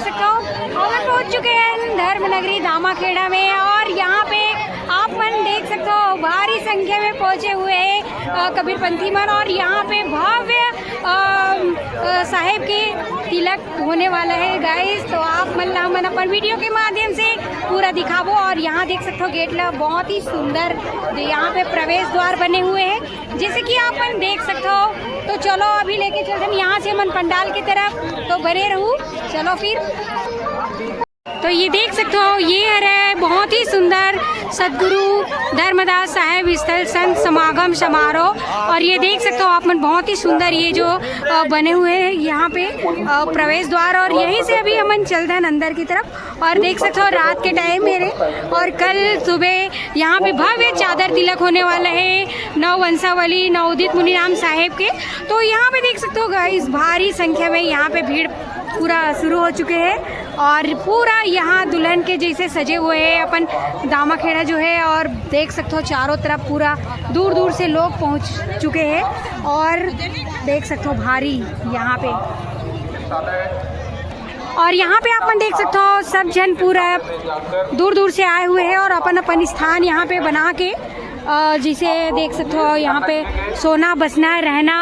सकते हो और हम पहुंच चुके हैं धर्मनगरी दामाखेड़ा में। और यहाँ पे आप मन देख सकते हो भारी संख्या में पहुंचे हुए हैं कबीरपंथी मन। और यहाँ पे भव्य साहेब के तिलक होने वाला है गाइस। तो आप मन अपन वीडियो के माध्यम से पूरा दिखावो। और यहाँ देख सकते हो गेट ला बहुत ही सुंदर यहाँ पे प्रवेश द्वार बने हुए हैं जैसे कि आप मन देख सकते हो। तो चलो अभी लेके चलते हैं यहाँ से मन पंडाल की तरफ, तो बने रहूँ। चलो फिर। तो ये देख सकते हो ये है बहुत ही सुंदर सदगुरु धर्मदास साहेब स्थल संत समागम समारोह। और ये देख सकते हो आप मन बहुत ही सुंदर ये जो बने हुए हैं यहाँ पे प्रवेश द्वार। और यहीं से अभी हम चलते हैं अंदर की तरफ। और देख सकते हो रात के टाइम मेरे और कल सुबह यहाँ पे भव्य चादर तिलक होने वाला है नववंशावली नवोदित मुनिराम साहेब के। तो यहाँ पे देख सकते हो गाइस भारी संख्या में यहाँ पे भीड़ पूरा शुरू हो चुके हैं। और पूरा यहाँ दुल्हन के जैसे सजे हुए हैं अपन दामाखेड़ा जो है। और देख सकते हो चारों तरफ पूरा दूर दूर से लोग पहुँच चुके हैं। और देख सकते हो भारी यहाँ पे। और यहाँ पे अपन देख सकते हो सब जन पूरा दूर दूर से आए हुए हैं और अपन अपन स्थान यहाँ पे बना के जिसे देख सकते हो यहाँ पे सोना बसना रहना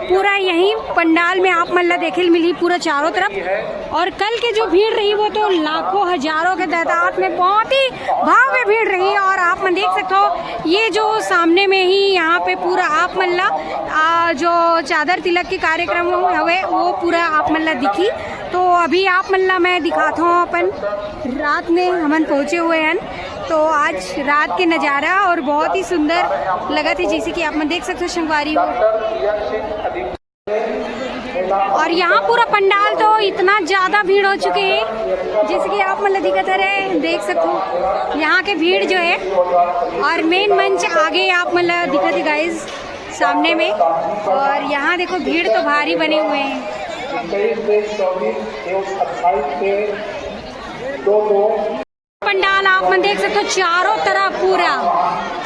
पूरा यहीं पंडाल में आप मतलब देखे मिली पूरा चारों तरफ। और कल के जो भीड़ रही वो तो लाखों हजारों के तादाद में बहुत ही भव्य भीड़ रही। और आप मन देख सकते हो ये जो सामने में ही यहाँ पे पूरा आप मल्ला जो चादर तिलक के कार्यक्रम हुए वो पूरा आप मल्ला दिखी। तो अभी आप मल्ला मैं दिखाता हूँ अपन रात में हमन पहुँचे हुए हैं। तो आज रात के नज़ारा और बहुत ही सुंदर लगा थी जैसे कि आप मन देख सकते हो संगवारी हो। और यहाँ पूरा पंडाल तो इतना ज़्यादा भीड़ हो चुके हैं जैसे कि आप मतलब दिखत रहे देख सकते हो यहाँ के भीड़ जो है। और मेन मंच आगे आप मतलब दिखत है गाइस सामने में। और यहाँ देखो भीड़ तो भारी बने हुए हैं। पंडाल आप मन देख सकते हो चारों तरफ पूरा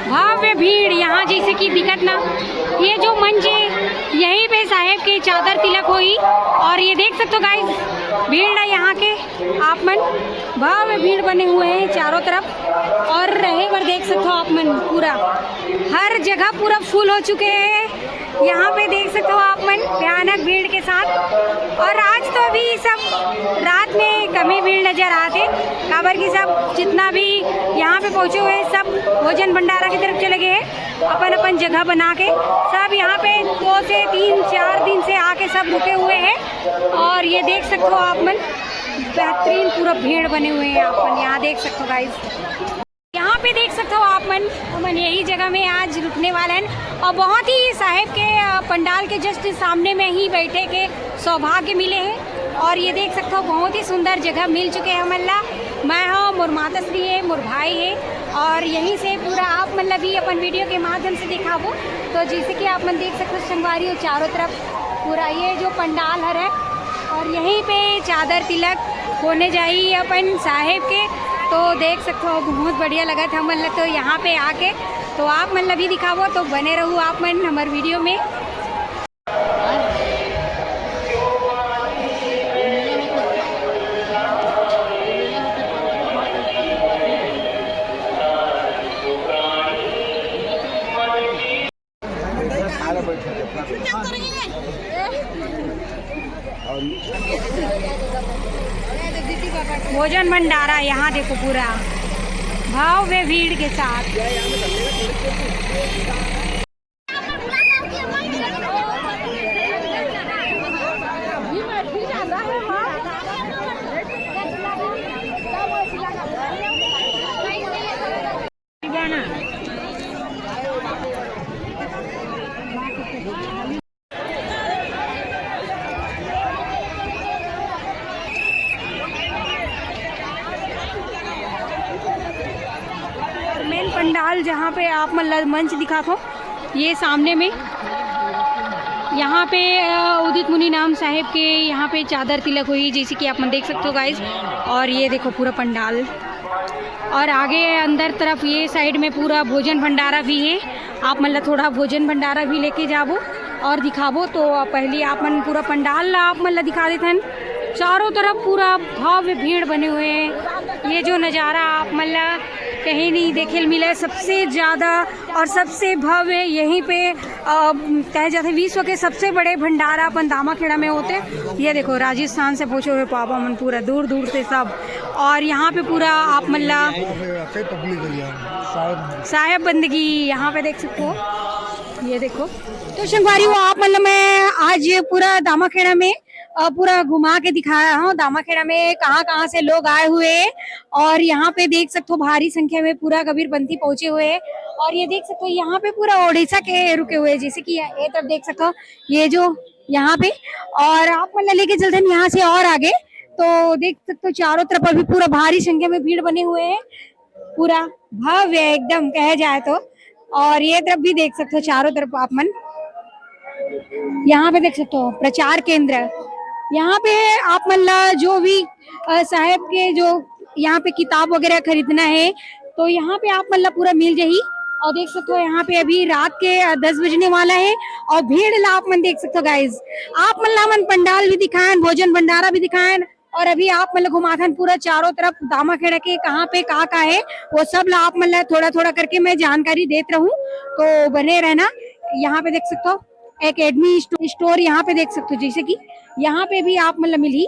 भव्य भीड़ यहाँ जैसे कि दिक्कत ना ये जो मंच है यहीं पे साहेब के चादर तिलक हुई। और ये देख सकते हो गाइस भीड़ है यहाँ के आप मन भव्य भीड़ बने हुए हैं चारों तरफ। और रहे पर देख सकते हो आप मन पूरा हर जगह पूरा फुल हो चुके हैं। यहाँ पे देख सकते हो आप मन भयानक भीड़ के साथ। और आज तो अभी सब रात में कमी भीड़ नजर आते काबर की सब जितना भी यहाँ पे पहुँचे हुए सब भोजन भंडारा की तरफ चले गए हैं अपन अपन जगह बना के। सब यहाँ पे 2 से 3 4 दिन से आके सब रुके हुए हैं। और ये देख सकते हो आप मन बेहतरीन पूरा भीड़ बने हुए हैं अपन यहाँ देख सकते हो गाइस। यहाँ पे देख सकते हो आप मन यही जगह में आज रुकने वाले हैं। और बहुत ही साहेब के पंडाल के जस्ट सामने में ही बैठे के सौभाग्य मिले हैं। और ये देख सकते हो बहुत ही सुंदर जगह मिल चुके हैं मल्ला। मैं हूँ मोर माताश्री है मोर भाई है। और यहीं से पूरा आप मतलब भी अपन वीडियो के माध्यम से दिखावो। तो जैसे कि आप मन देख सकते हो संगवारी हो चारों तरफ पूरा ये जो पंडाल है। और यहीं पे चादर तिलक होने जाई अपन साहेब के। तो देख सकते हो बहुत बढ़िया लगा था मतलब तो यहाँ पे आके। तो आप मतलब भी दिखावो तो बने रहूँ आप मन हमारे वीडियो में। भोजन भंडारा यहाँ देखो पूरा भव्य भीड़ के साथ। पंडाल जहाँ पे आप मतलब मंच दिखा थो ये सामने में यहाँ पे उदित मुनि नाम साहेब के यहाँ पे चादर तिलक हुई जैसे कि आप मन देख सकते हो गाइस। और ये देखो पूरा पंडाल और आगे अंदर तरफ ये साइड में पूरा भोजन भंडारा भी है। आप मतलब थोड़ा भोजन भंडारा भी लेके जाबो और दिखाबो। तो पहले आप मन पूरा पंडाल आप मतलब दिखा देते हैं चारों तरफ पूरा भव्य भीड़ बने हुए हैं। ये जो नज़ारा आप मतलब कहीं नहीं देखे मिला है। सबसे ज़्यादा और सबसे भव्य यहीं पे कहे जाते विश्व के सबसे बड़े भंडारा अपन दामाखेड़ा में होते। ये देखो राजस्थान से पूछे हुए पापा मन पूरा दूर दूर से सब, और यहाँ पे पूरा आप मतलब साहेब बंदगी यहाँ पे देख सकते हो। ये देखो तो संगवारी वो आप मतलब मैं आज पूरा दामाखेड़ा में पूरा घुमा के दिखाया हूँ। दामाखेड़ा में कहाँ कहाँ से लोग आए हुए हैं, और यहाँ पे देख सकते हो भारी संख्या में पूरा कबीरपंथी पहुंचे हुए हैं। और ये देख सकते हो यहाँ पे पूरा ओडिशा के रुके हुए हैं, जैसे कि ये तरफ देख सकते हो ये जो यहाँ पे, और आप मतलब लेके चलते हैं यहाँ से और आगे तो देख सकते हो चारों तरफ अभी पूरा भारी संख्या में भीड़ बने हुए हैं, पूरा भव्य एकदम कहे जाए तो। और ये तरफ भी देख सकते हो चारों तरफ आप मन यहाँ पे देख सकते हो प्रचार केंद्र। यहाँ पे आप मतलब जो भी साहेब के जो यहाँ पे किताब वगैरह खरीदना है तो यहाँ पे आप मतलब पूरा मिल जाही। और देख सकते हो यहाँ पे अभी रात के 10 बजने वाला है और भीड़ आप मन देख सकते हो गाइज। आप मतलब मन पंडाल भी दिखाएं, भोजन भंडारा भी दिखाएं, और अभी आप मतलब घुमाथन पूरा चारों तरफ दामाखेड़ा के कहाँ पे कहाँ है वो सब आप मतलब थोड़ा थोड़ा करके मैं जानकारी देते रहूं, तो बने रहना। यहाँ पे देख सकते हो एकेडमी स्टोर यहाँ पे देख सकते हो, जैसे कि यहाँ पे भी आप मतलब मिली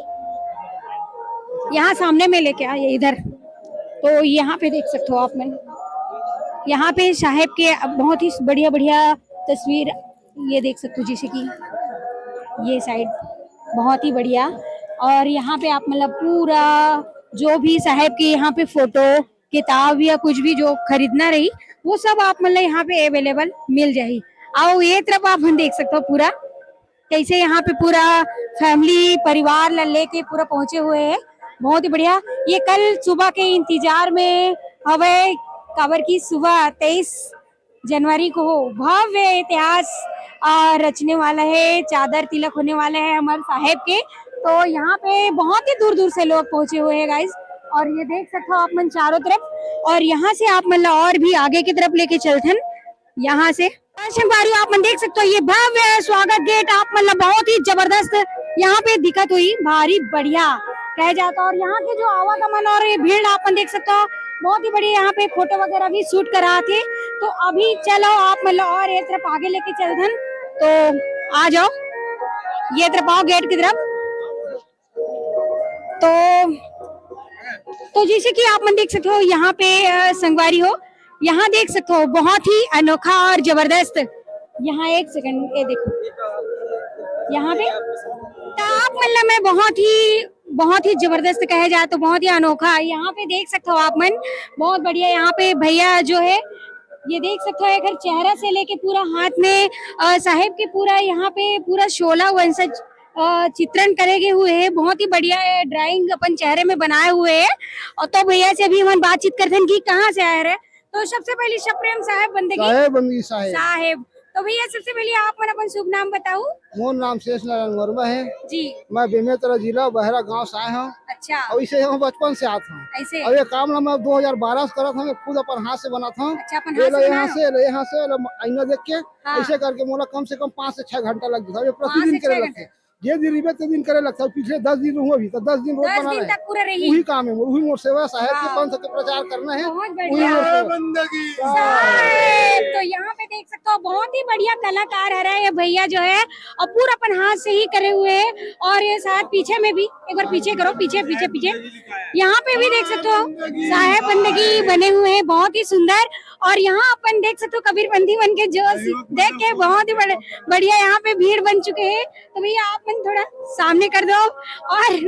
यहाँ सामने में लेके आए इधर, तो यहाँ पे देख सकते हो आप मैं यहाँ पे साहेब के बहुत ही बढ़िया बढ़िया तस्वीर ये देख सकते हो, जैसे कि ये साइड बहुत ही बढ़िया। और यहाँ पे आप मतलब पूरा जो भी साहेब के यहाँ पे फोटो किताब या कुछ भी जो खरीदना रही वो सब आप मतलब यहाँ पे अवेलेबल मिल जाए। आओ ये तरफ आप देख सकते हो पूरा कैसे यहाँ पे पूरा फैमिली परिवार लेके पूरा पहुंचे हुए हैं, बहुत ही बढ़िया। ये कल सुबह के इंतजार में हवे काबर की सुबह 23 जनवरी को भव्य इतिहास रचने वाला है, चादर तिलक होने वाला है हमारे साहेब के, तो यहाँ पे बहुत ही दूर दूर से लोग पहुंचे हुए हैं गाइज। और ये देख सकते हो आप मन चारों तरफ, और यहाँ से आप मतलब और भी आगे की तरफ लेके चलते हैं। यहाँ से आप मन देख सकते हो ये भव्य स्वागत गेट आप मतलब बहुत ही जबरदस्त यहाँ पे दिक्कत हुई भारी बढ़िया कह जाता। और यहाँ के जो आवागमन और ये भीड़ आप देख सकते हो बहुत ही बढ़िया। यहाँ पे फोटो वगैरह भी शूट करा थे, तो अभी चलो आप मतलब और ये तरफ आगे लेके चलते, तो आ जाओ ये तरफ आओ गेट की तरफ। तो जैसे कि आप मन देख सकते हो यहाँ पे संगवारी हो, यहाँ देख सकते हो बहुत ही अनोखा और जबरदस्त। यहाँ एक सेकंड ये देखो यहाँ पे तो आप मतलब मैं बहुत ही जबरदस्त कहे जाए तो बहुत ही अनोखा यहाँ पे देख सकते हो आप मन, बहुत बढ़िया। यहाँ पे भैया जो है ये देख सकते हो एक चेहरा से लेके पूरा हाथ में साहेब के पूरा यहाँ पे पूरा 16 वंशज चित्रण करे हुए हैं, बहुत ही बढ़िया है ड्राइंग अपन चेहरे में बनाए हुए हैं। और तो भैया से अभी हम बातचीत करते हैं कि कहाँ से आए रहे, तो सबसे पहले सप्रेम साहेब बंदगी साहेब। तो भैया सबसे पहले आप मन अपन शुभ नाम बताओ। मोर नाम शेष नारायण वर्मा है जी। मैं बेमेतरा जिला बहरा गांव से आया हूँ। अच्छा। और इसे हम बचपन से आता हूँ ऐसे। और ये काम ना मैं 2012 से करा था, मैं खुद अपन हाथ से बना था। अच्छा, यहाँ से आईना देख के ऐसे करके मोला कम से कम 5 से 6 घंटा लग जाता है, प्रतिदिन करे लगते ये दिन रिबे तो दिन करे लगता है। पिछले 10 दिन हुआ भी तो 10 दिन रोज बना रहे, वही काम है, वही मोर सेवा साहेब के पंथ के प्रचार करना है, वही बंदगी साहेब। तो यहाँ पे देख सकते हो बहुत ही बढ़िया कलाकार है ये भैया जो है, और पूरा अपन हाथ से ही करे हुए हैं। और ये साथ पीछे में भी एक बार पीछे करो, पीछे पीछे पीछे यहाँ पे भी देख सकते हो साहेब बंदगी बने हुए हैं बहुत ही सुंदर। और यहाँ अपन देख सकते हो कबीरपंथी बन के जो देख के बहुत ही बढ़िया यहाँ पे भीड़ बन चुके हैं। तो भैया आप मन थोड़ा सामने कर दो, और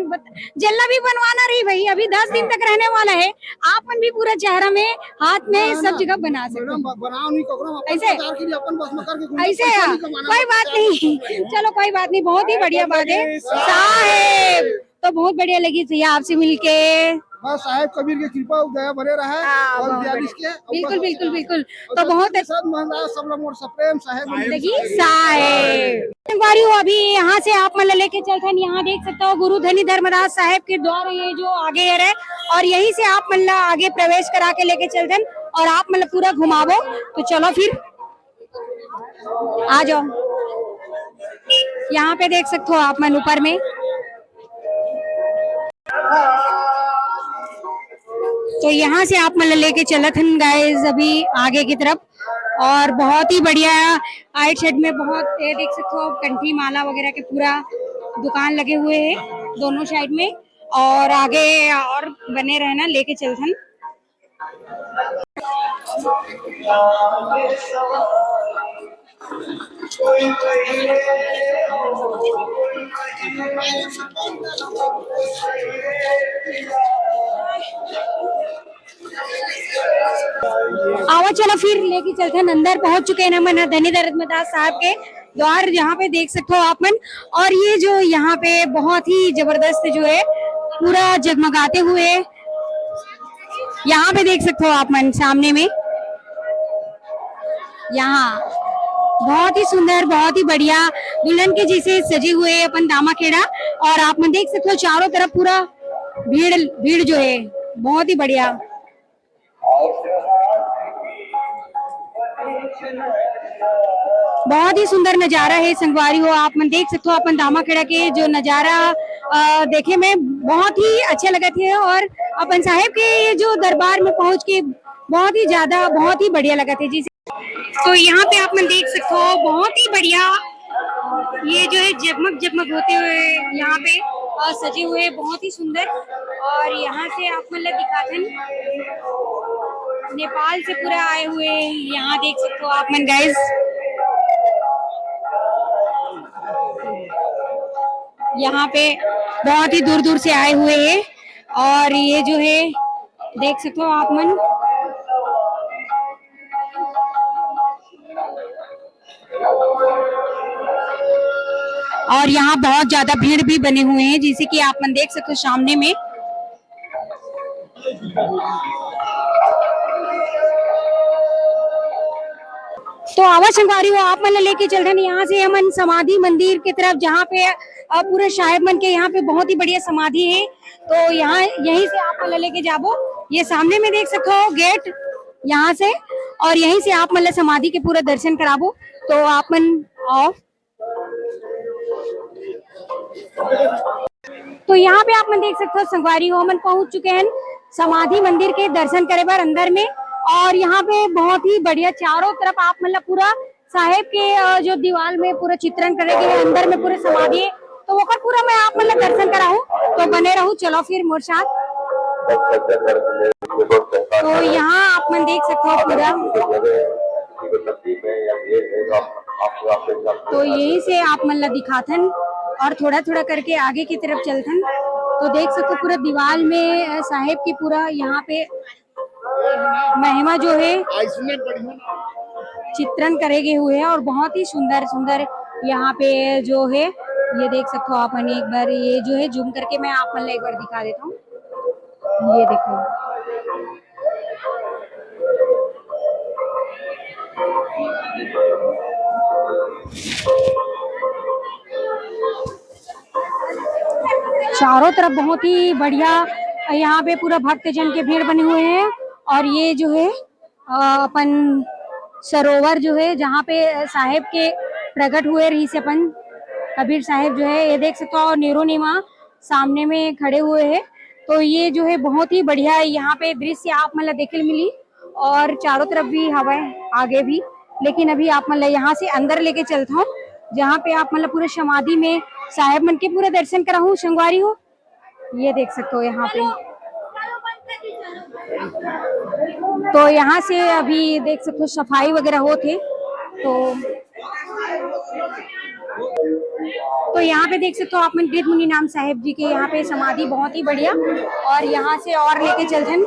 जल्ला भी बनवाना रही भाई, अभी 10 दिन तक रहने वाला है। आप मन भी पूरा चेहरा में हाथ में सब जगह बना सकते ऐसे ऐसे कोई बात नहीं, चलो कोई बात नहीं, बहुत ही बढ़िया बात है साहेब। तो बहुत बढ़िया लगी भैया आपसे मिलके, बस साहेब कबीर की कृपा दया बने रहा है और दियालिस के बिल्कुल बिल्कुल बिल्कुल। तो बहुत सब लोग सप्रेम साहेब अभी यहाँ से आप मतलब लेके चलते हैं, यहाँ देख सकते हो गुरु धनी धर्मदास साहेब के द्वार ये जो आगे है, और यहीं से आप मतलब आगे प्रवेश करा के लेके चलते हैं और आप मतलब पूरा घुमावो। तो चलो फिर आ जाओ, यहाँ पे देख सकते हो आप मन ऊपर में तो यहाँ से आप मतलब लेके चलत हन गाइस अभी आगे की तरफ, और बहुत ही बढ़िया आइट साइड में बहुत ये देख सकते हो कंठी माला वगैरह के पूरा दुकान लगे हुए हैं दोनों साइड में, और आगे और बने रहना लेके चलत हन। आवा चलो फिर लेके चलते हैं, अंदर पहुंच चुके हैं हम धनी दरद दास साहब के द्वार, जहाँ पे देख सकते हो आप मन। और ये जो यहाँ पे बहुत ही जबरदस्त जो है पूरा जगमगाते हुए यहाँ पे देख सकते हो आप मन सामने में, यहाँ बहुत ही सुंदर बहुत ही बढ़िया दुल्हन के जैसे सजे हुए अपन दामा खेड़ा, और आप मन देख सकते हो चारों तरफ पूरा भीड़ भीड़ जो है बहुत ही बढ़िया। बहुत ही सुंदर नजारा है संगवारी हो, आप मन देख सकते हो अपन दामा खेड़ा के जो नजारा देखे में बहुत ही अच्छा लगा थे, और अपन साहेब के ये जो दरबार में पहुंच के बहुत ही ज्यादा बहुत ही बढ़िया लगा थे जी। तो यहाँ पे आप मन देख सकते हो बहुत ही बढ़िया ये जो है जगमग जगमग होते हुए यहाँ पे सजे हुए बहुत ही सुंदर, और यहाँ से आप मतलब दिखाते नेपाल से पूरा आए हुए यहाँ देख सकते हो आप मन गाइस। यहाँ पे बहुत ही दूर दूर से आए हुए हैं, और ये जो है देख सकते हो आप मन। और यहाँ बहुत ज्यादा भीड़ भी बने हुए हैं जैसे कि आप मन देख सकते हो सामने में। तो आवाज संगवारी हो आप मन लेके चल रहे हैं यहाँ से हम समाधि मंदिर की तरफ, जहाँ पे पूरे साहेब मन के यहाँ पे बहुत ही बढ़िया समाधि है। तो यहाँ यहीं से आप मन लेके जाबो, ये सामने में देख सकते हो गेट यहाँ से, और यहीं से आप मतलब समाधि के पूरा दर्शन कराबो। तो आप मन आओ। तो यहाँ पे आप मन देख सकते हो संगवारी हो मन पहुंच चुके हैं समाधि मंदिर के दर्शन करे बार अंदर में, और यहाँ पे बहुत ही बढ़िया चारों तरफ आप मतलब पूरा साहेब के जो दीवार में पूरा चित्रण करेंगे अंदर में पूरे समाधि है, तो वो पूरा मैं आप मतलब दर्शन कराऊं, तो बने रहूं चलो फिर मोर साथ। तो यहाँ आप मन देख सकते हो पूरा, तो यही से आप मतलब दिखाथन और थोड़ा थोड़ा करके आगे की तरफ चलथन। तो देख सकते हो पूरा दीवार में साहेब की पूरा यहाँ पे महिमा जो है चित्रण करेगे हुए हैं, और बहुत ही सुंदर सुंदर यहाँ पे जो है ये देख सकते हो आप मन। एक बार ये जो है जूम करके मैं आप मन एक बार दिखा देता हूँ, ये देखो चारों तरफ बहुत ही बढ़िया यहाँ पे पूरा भक्तजन के भीड़ बने हुए हैं। और ये जो है अपन सरोवर जो है जहाँ पे साहेब के प्रकट हुए रही से अपन कबीर साहेब जो है ये देख सकते हो, और नेहरू नीमा सामने में खड़े हुए हैं। तो ये जो है बहुत ही बढ़िया यहाँ पे दृश्य आप मतलब देखने मिली, और चारों तरफ भी हवा है आगे भी, लेकिन अभी आप मतलब यहाँ से अंदर लेके चलता हूँ जहाँ पे आप मतलब पूरे समाधि में साहेब मन के पूरे दर्शन कराऊं संगवारी हो। ये देख सकते हो यहाँ पे, तो यहाँ से अभी देख सकते हो सफाई वगैरह होते, तो यहाँ पे देख सकते हो आप मन गीत मुनि नाम साहेब जी के यहाँ पे समाधि बहुत ही बढ़िया, और यहाँ से और लेके चलते हैं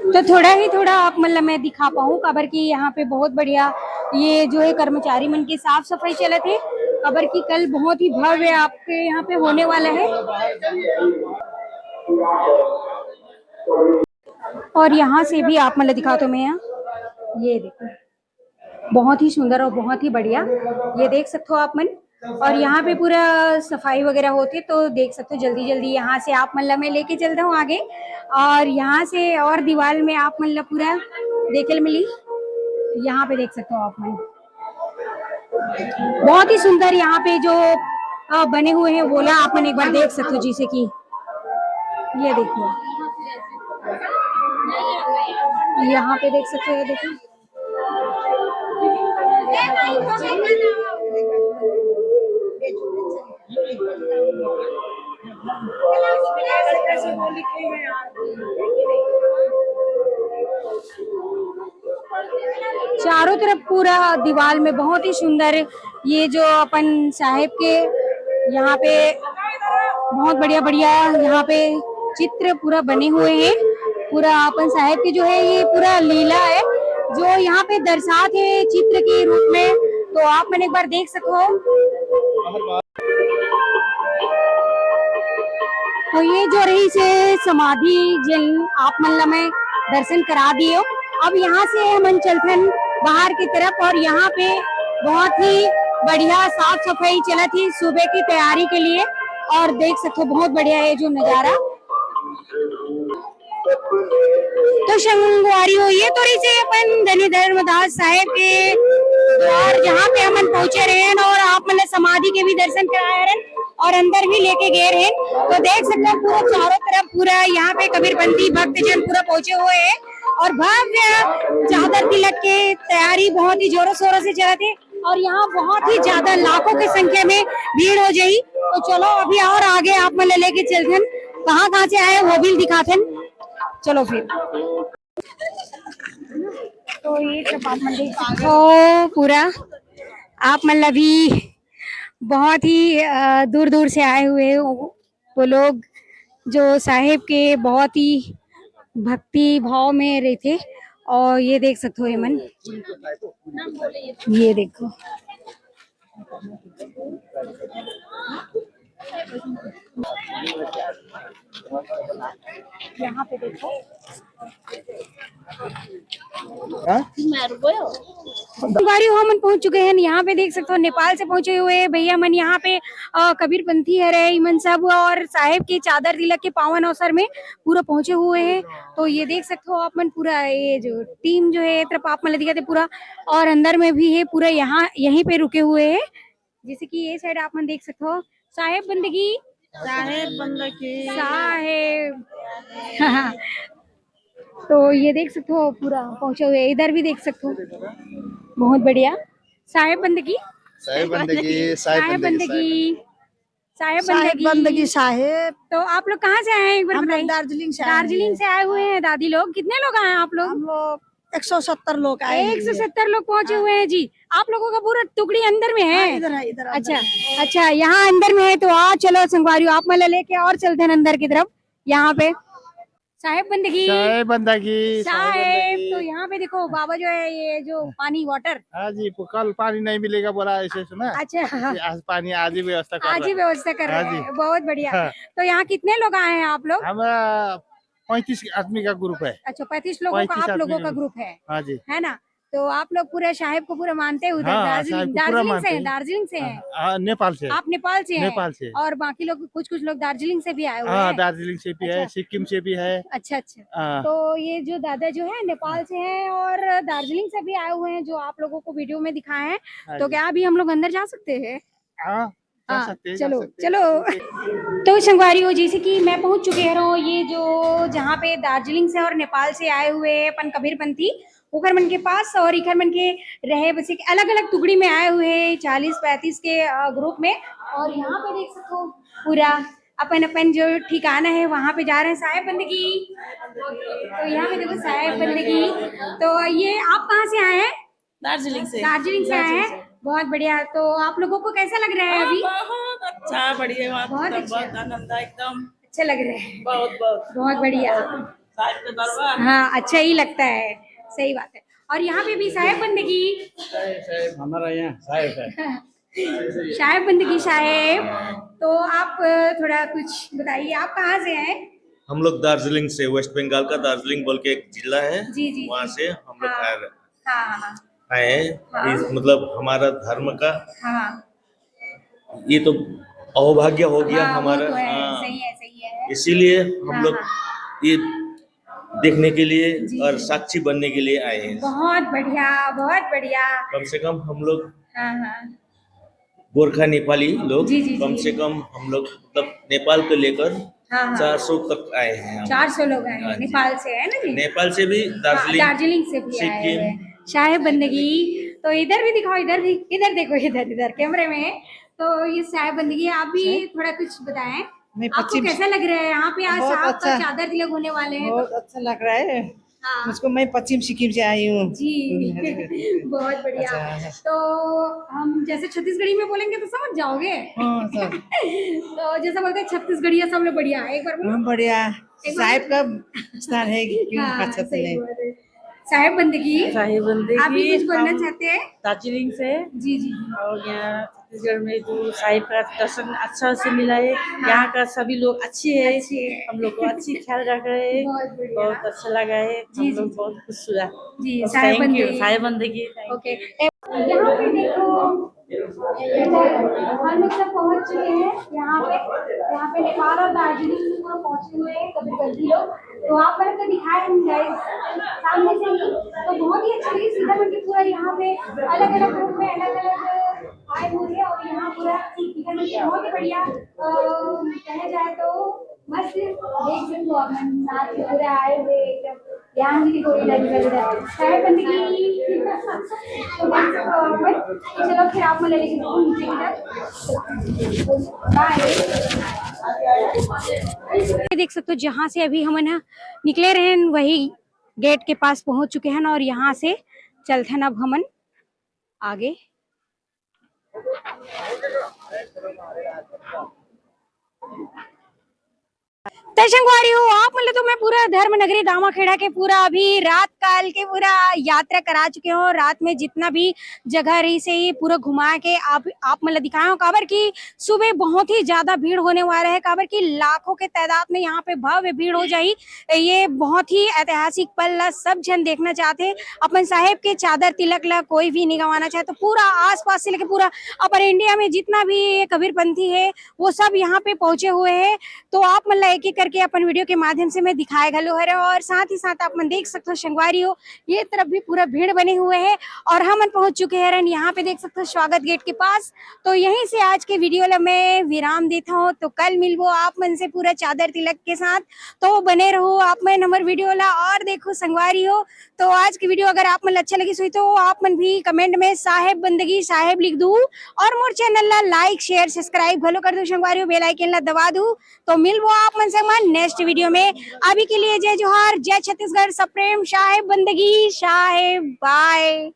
तो थोड़ा ही थोड़ा आप मतलब मैं दिखा पाऊँ खबर की यहाँ पे बहुत बढ़िया ये जो है कर्मचारी मन की साफ सफाई चले थे खबर की, कल बहुत ही भव्य आपके यहाँ पे होने वाला है। और यहाँ से भी आप मतलब दिखा तो मैं यहाँ ये देखो बहुत ही सुंदर और बहुत ही बढ़िया ये देख सकते हो आप मन। और यहाँ पे पूरा सफाई वगैरह होती है, तो देख सकते हो जल्दी जल्दी यहाँ से आप मतलब मैं लेके चलता हूँ आगे, और यहाँ से और दीवार में आप मतलब पूरा देखने मिली, यहाँ पे देख सकते हो आप मन बहुत ही सुंदर यहाँ पे जो बने हुए हैं बोला आप मन एक बार देख सकते हो जैसे कि ये देखो, यहाँ पे देख सकते हो, देखो चारों तरफ पूरा दीवार में बहुत ही सुंदर ये जो अपन साहेब के यहाँ पे बहुत बढ़िया बढ़िया यहाँ पे चित्र पूरा बने हुए हैं। पूरा अपन साहेब के जो है ये पूरा लीला है जो यहाँ पे दर्शाते हैं चित्र के रूप में, तो आप मैंने एक बार देख सको। तो ये जो रही से समाधि जिन आप मतलब में दर्शन करा दिए हो। अब यहाँ से हम चलथन बाहर की तरफ और यहाँ पे बहुत ही बढ़िया साफ सफाई चला थी सुबह की तैयारी के लिए और देख सकते हो बहुत बढ़िया है जो नजारा। तो संगवारी हो ये थोड़ी से अपन धनी धर्मदास साहेब के द्वार जहाँ पे हम पहुंचे रहे हैं और आप मैंने समाधि के भी दर्शन कराए रहे और अंदर भी लेके गए रहे। तो देख सकते हो पूरा चारों तरफ पूरा यहाँ पे कबीरपंथी भक्तजन पूरा पहुंचे हुए हैं और भव्य चादर तिलक के तैयारी बहुत ही जोरों शोरों से चला थी और यहाँ बहुत ही ज्यादा लाखों की संख्या में भीड़ हो जाई। तो चलो अभी और आगे आप मैंने लेके चलते कहाँ से आए वो भी दिखाते। चलो फिर तो ये कृपा मंदिर तो पूरा आप मतलब भी बहुत ही दूर दूर से आए हुए वो लोग जो साहेब के बहुत ही भक्ति भाव में रहे थे। और ये देख सकते हो हेमन, ये देखो यहाँ पे देखो गाड़ी हम पहुंच चुके हैं। यहाँ पे देख सकते हो नेपाल से पहुंचे हुए भैया मन यहाँ पे कबीरपंथी है रे इमन सब और साहेब की चादर तिलक के पावन अवसर में पूरा पहुंचे हुए हैं। तो ये देख सकते हो आप मन पूरा ये जो टीम जो है तरफ आप मन दिखाते पूरा और अंदर में भी है पूरा यहाँ यहीं पे रुके हुए हैं। जैसे कि ये साइड आप मन देख सकते हो साहेब बंदगी साहेब तो ये देख सकते हो पूरा पहुंचे हुए। इधर भी देख सकते हो बहुत बढ़िया साहेब बंदगी साहेब। तो आप लोग कहाँ से आए हैं एक बार बताइए। दार्जिलिंग से आए हुए हैं दादी लोग। कितने लोग आए हैं आप लोग? हम लोग 170 लोग आए। 170 लोग पहुंचे हुए हैं जी। आप लोगों का पूरा टुकड़ी अंदर में है? इधर अच्छा यहाँ अंदर में है। तो आ चलो संगवारी आप मतलब लेके और चलते हैं अंदर की तरफ। यहाँ पे साहेब बंदगी साहेब। तो यहाँ पे देखो बाबा जो है ये जो पानी वाटर। हाँ जी, कल पानी नहीं मिलेगा बोला ऐसे सुना। अच्छा आज पानी आज ही व्यवस्था कर रहे हैं। बहुत बढ़िया। हाँ। तो यहाँ कितने लोग आए हैं आप लोग? हमारा 35 आदमी का ग्रुप है। अच्छा 35 लोगों का आप लोगों का ग्रुप है। हाँ जी है ना। तो आप लोग पूरे साहेब को पूरा मानते हैं उधर? हाँ, दार्जिलिंग से हैं। नेपाल से। आप नेपाल से हैं? नेपाल से। और बाकी लोग कुछ लोग दार्जिलिंग से भी आए हुए हैं। हैं। दार्जिलिंग से भी है, सिक्किम से भी है। अच्छा तो ये जो दादा जो है नेपाल से हैं और दार्जिलिंग से भी आए हुए हैं जो आप लोगों को वीडियो में दिखाए हैं। तो क्या अभी हम लोग अंदर जा सकते हैं? चलो तो संगवारी हो जैसे कि मैं पहुंच चुके हैं ये जो जहाँ पे दार्जिलिंग से और नेपाल से आए हुए अपन कबीरपंथी उखरमन के पास और इखरमन के रहे बसे अलग अलग टुकड़ी में आए हुए 40-35 के ग्रुप में। और यहाँ पे देख सकते पूरा अपन जो ठिकाना है वहाँ पे जा रहे हैं साहेब बंदगी। तो यहाँ पे देखो साहेब बंदगी। तो ये आप कहाँ से आए हैं? दार्जिलिंग से आए हैं। बहुत बढ़िया। तो आप लोगों को कैसा लग रहा है अभी? बहुत अच्छा बढ़िया। बहुत अच्छा आनंद एकदम अच्छा लग रहा है। बहुत बढ़िया। हाँ अच्छा ही लगता है। सही बात है। और यहाँ पे भी साहेब बंदगी हमारा यहाँ साहेब है। साहेब बंदगी साहेब। तो आप थोड़ा कुछ बताइए आप कहाँ से हैं? हम लोग दार्जिलिंग से, वेस्ट बंगाल का दार्जिलिंग बोल के एक जिला है। जी वहाँ से हम लोग आए हैं। मतलब हमारा धर्म का ये तो अहोभाग्य हो गया हमारा। तो सही है। इसीलिए हम लोग ये देखने के लिए और साक्षी बनने के लिए आए हैं। बहुत बढ़िया। कम से कम हम लोग गोरखा नेपाली लोग कम से कम हम लोग मतलब नेपाल को लेकर हाँ, हाँ। 400 तक आए हैं हम। 400 लोग आए हाँ हैं जी। नेपाल से, है ना जी? नेपाल से भी, हाँ, दार्जिलिंग से भी आए सिक्किम। हुए हैं। साहेब बंदगी, तो इधर भी दिखाओ, इधर भी, इधर देखो, इधर कैमरे में। तो ये साहेब बंदगी, आप भी थोड़ा कुछ बताएं, आपको कैसा लग रहा है यहाँ पे आज बहुत साहब का अच्छा। चादर तिलक होने वाले हैं? बहुत अच्छा लग रहा है हाँ। मुझको। मैं पश्चिम सिक्किम से आई हूँ जी बहुत बढ़िया। अच्छा। तो हम जैसे छत्तीसगढ़ी में बोलेंगे तो समझ जाओगे। हाँ सर। तो जैसा बोलते हैं छत्तीसगढ़िया सब लोग बढ़िया, एक बार बोलो। बढ़िया। एक बार- साहिब का स्थान है क्यों हाँ, अच्छा तो सही नहीं। बात है। साहेब बंदगी, साहिब बंदगी, आप भी कुछ बोलना हम चाहते हैं? दार्जिलिंग से, जी जी। और यहाँ छत्तीसगढ़ में जो साहिब का दर्शन अच्छा से मिला है। यहाँ का सभी लोग अच्छे हैं, अच्छे हैं। हम लोग को अच्छी ख्याल रख रहे हैं। बहुत बढ़िया। बहुत अच्छा लगा है, जी, हम लोग जी। बहुत खुश हुआ। जी, बस साहिब थैंक यू, बंदगी। साहिब बंदगी। ओके, यहाँ पे देखो, हम लोग सब पहुँच चुके हैं यहाँ पे नेपाल और दार्जिलिंग में पूरा पहुँचे हुए हैं कबीरपंथी लोग। तो आप मैंने तो दिखाया हम गाइस सामने से ही, तो बहुत ही अच्छा लगी। सीधा करके पूरा यहाँ पे अलग अलग ग्रुप में अलग अलग आए हुए हैं, और यहाँ पूरा सीधा करके बहुत ही बढ़िया कहा जाए तो मस्त देख सकते हो आप, साथ में पूरे आए हुए एकदम। यहाँ की कोई लगी साहेब बंदगी तो देख सकते हो आप। चलो फिर आप मुझे लेके जाओ नीचे की तरफ। बाय। देख सकते हो जहाँ से अभी हम ना निकले रहे वही गेट के पास पहुंच चुके हैं, और यहाँ से चलते हैं अब हमन आगे। दर्शनकारी हो आप, मतलब तो मैं पूरा धर्म नगरी दामाखेड़ा के पूरा अभी रात काल के पूरा यात्रा करा चुके हो। रात में जितना भी जगह रही से ही पूरा घुमा के आप मतलब दिखाए हो। काबर की सुबह बहुत ही ज्यादा भीड़ होने वाला है, काबर की लाखों के तादाद में यहाँ पे भव्य भीड़ हो जाई। ये बहुत ही ऐतिहासिक पल ला सब जन देखना चाहते। अपन साहेब के चादर तिलक ला कोई भी नहीं गंवाना चाहे, तो पूरा आस पास से लेकर पूरा अपर इंडिया में जितना भी कबीरपंथी है वो सब यहाँ पे पहुंचे हुए है। तो आप मतलब एक एक करके अपन वीडियो के माध्यम से मैं दिखाए घलो है, और साथ ही साथ आप मन देख सकते हो संगवारी हो ये तरफ भी पूरा भीड़ बने हुए हैं, और हम पहुंच चुके हैं यहाँ पे देख सकते हो स्वागत गेट के पास। तो यहीं से आज के वीडियो ला मैं विराम देता हूँ। तो कल मिलबो आप मन से पूरा चादर तिलक के साथ, तो बने रहो आप मन हमारे वीडियो ला और देखो संगवारी हो। तो आज की वीडियो अगर आप मन अच्छा लगी सुई तो आप मन भी कमेंट में साहेब बंदगी साहेब लिख दू, और मोर चैनल ला लाइक शेयर सब्सक्राइब भलो कर दो संगवारी हो, बेल आइकन ला दबा दू। तो मिलबो आप मन से नेक्स्ट वीडियो में। अभी के लिए जय जोहार, जय छत्तीसगढ़, सप्रेम, साहेब बंदगी साहेब, बाय।